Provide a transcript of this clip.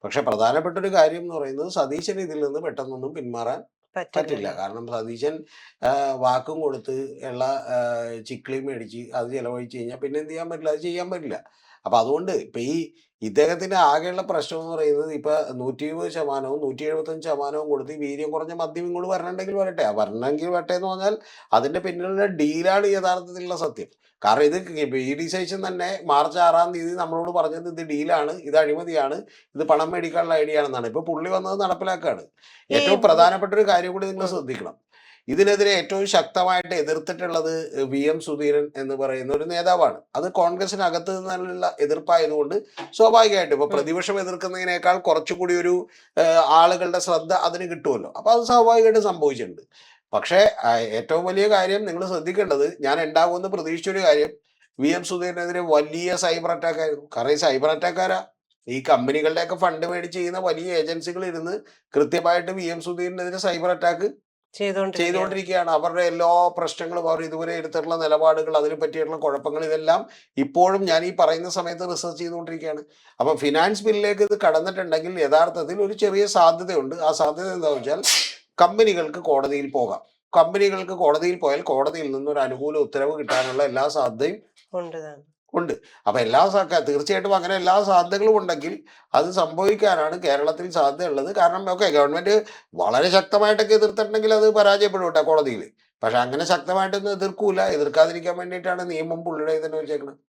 പക്ഷെ പ്രധാനപ്പെട്ട ഒരു കാര്യം എന്ന് പറയുന്നത് സതീശന് ഇതിൽ നിന്ന് പെട്ടെന്നൊന്നും പിന്മാറാൻ പറ്റില്ല. പറ്റില്ലല്ലോ. കാരണം സതീശൻ വാക്കും കൊടുത്ത് ഉള്ള ചിക്കിളി മേടിച്ച് അത് ചെലവഴിച്ച് കഴിഞ്ഞാൽ പിന്നെ എന്ത് ചെയ്യാൻ പറ്റില്ല, അത് ചെയ്യാൻ പറ്റില്ല. അപ്പൊ അതുകൊണ്ട് ഇപ്പൊ ഇദ്ദേഹത്തിന്റെ ആകെയുള്ള പ്രശ്നം എന്ന് പറയുന്നത് ഇപ്പൊ 120% 175% കൊടുത്ത് ഈ വീര്യം കുറഞ്ഞ മദ്യം ഇങ്ങോട്ട് വരണമെങ്കിൽ വരട്ടെ, ആ വരണമെങ്കിൽ വരട്ടെ എന്ന് പറഞ്ഞാൽ അതിന്റെ പിന്നിലുള്ള ഡീലാണ് യഥാർത്ഥത്തിലുള്ള സത്യം. കാരണം ഇത് ഇ ഡി സതീശൻ തന്നെ മാർച്ച് 6-ാം തീയതി നമ്മളോട് പറഞ്ഞത് ഇത് ഡീലാണ്, ഇത് അഴിമതിയാണ്, ഇത് പണം മേടിക്കാനുള്ള ഐഡിയ ആണെന്നാണ്. ഇപ്പൊ പുള്ളി വന്നത് നടപ്പിലാക്കുകയാണ്. ഈ ഏറ്റവും പ്രധാനപ്പെട്ട ഒരു കാര്യം കൂടി നിങ്ങൾ ശ്രദ്ധിക്കണം. ഇതിനെതിരെ ഏറ്റവും ശക്തമായിട്ട് എതിർത്തിട്ടുള്ളത് വി.എം. സുധീരൻ എന്ന് പറയുന്ന ഒരു നേതാവാണ്. അത് കോൺഗ്രസിനകത്ത് നിന്നുള്ള എതിർപ്പായതുകൊണ്ട് സ്വാഭാവികമായിട്ടും ഇപ്പൊ പ്രതിപക്ഷം എതിർക്കുന്നതിനേക്കാൾ കുറച്ചുകൂടി ഒരു ആളുകളുടെ ശ്രദ്ധ അതിന് കിട്ടുമല്ലോ. അപ്പൊ അത് സ്വാഭാവികമായിട്ട് സംഭവിച്ചിട്ടുണ്ട്. പക്ഷേ ഏറ്റവും വലിയ കാര്യം നിങ്ങൾ ശ്രദ്ധിക്കേണ്ടത്, ഞാൻ ഉണ്ടാകുമെന്ന് പ്രതീക്ഷിച്ചൊരു കാര്യം, വി.എം. സുധീരനെതിരെ വലിയ സൈബർ അറ്റാക്ക് ആയിരുന്നു. കാരണം ഈ സൈബർ അറ്റാക്കാരാ ഈ കമ്പനികളുടെയൊക്കെ ഫണ്ട് മേടിച്ച് ചെയ്യുന്ന വലിയ ഏജൻസികൾ ഇരുന്ന് കൃത്യമായിട്ട് വി.എം. സുധീരനെതിരെ സൈബർ അറ്റാക്ക് ചെയ്തുകൊണ്ടിരിക്കുകയാണ്. അവരുടെ എല്ലാ പ്രശ്നങ്ങളും, അവർ ഇതുവരെ എടുത്തിട്ടുള്ള നിലപാടുകൾ, അതിനെ പറ്റിയിട്ടുള്ള കുഴപ്പങ്ങൾ, ഇതെല്ലാം ഇപ്പോഴും ഞാൻ ഈ പറയുന്ന സമയത്ത് റിസർച്ച് ചെയ്തുകൊണ്ടിരിക്കുകയാണ്. അപ്പൊ ഫിനാൻസ് ബില്ലിലേക്ക് ഇത് കടന്നിട്ടുണ്ടെങ്കിൽ യഥാർത്ഥത്തിൽ ഒരു ചെറിയ സാധ്യതയുണ്ട്. ആ സാധ്യത എന്താണെന്ന് വെച്ചാൽ കമ്പനികൾക്ക് കോടതിയിൽ പോകാം. കമ്പനികൾക്ക് കോടതിയിൽ പോയാൽ കോടതിയിൽ നിന്ന് ഒരു അനുകൂല ഉത്തരവ് കിട്ടാനുള്ള എല്ലാ സാധ്യതയും ഉണ്ട്. അപ്പൊ തീർച്ചയായിട്ടും അങ്ങനെ എല്ലാ സാധ്യതകളും ഉണ്ടെങ്കിൽ അത് സംഭവിക്കാനാണ് കേരളത്തിൽ സാധ്യതയുള്ളത്. കാരണം ഗവൺമെന്റ് വളരെ ശക്തമായിട്ടൊക്കെ എതിർത്തിട്ടുണ്ടെങ്കിൽ അത് പരാജയപ്പെടും കേട്ടോ കോടതിയിൽ. പക്ഷെ അങ്ങനെ ശക്തമായിട്ടൊന്നും എതിർക്കൂല. എതിർക്കാതിരിക്കാൻ വേണ്ടിയിട്ടാണ് നിയമം പുള്ളിയുടെ തന്നെ വെച്ചേക്കുന്നത്.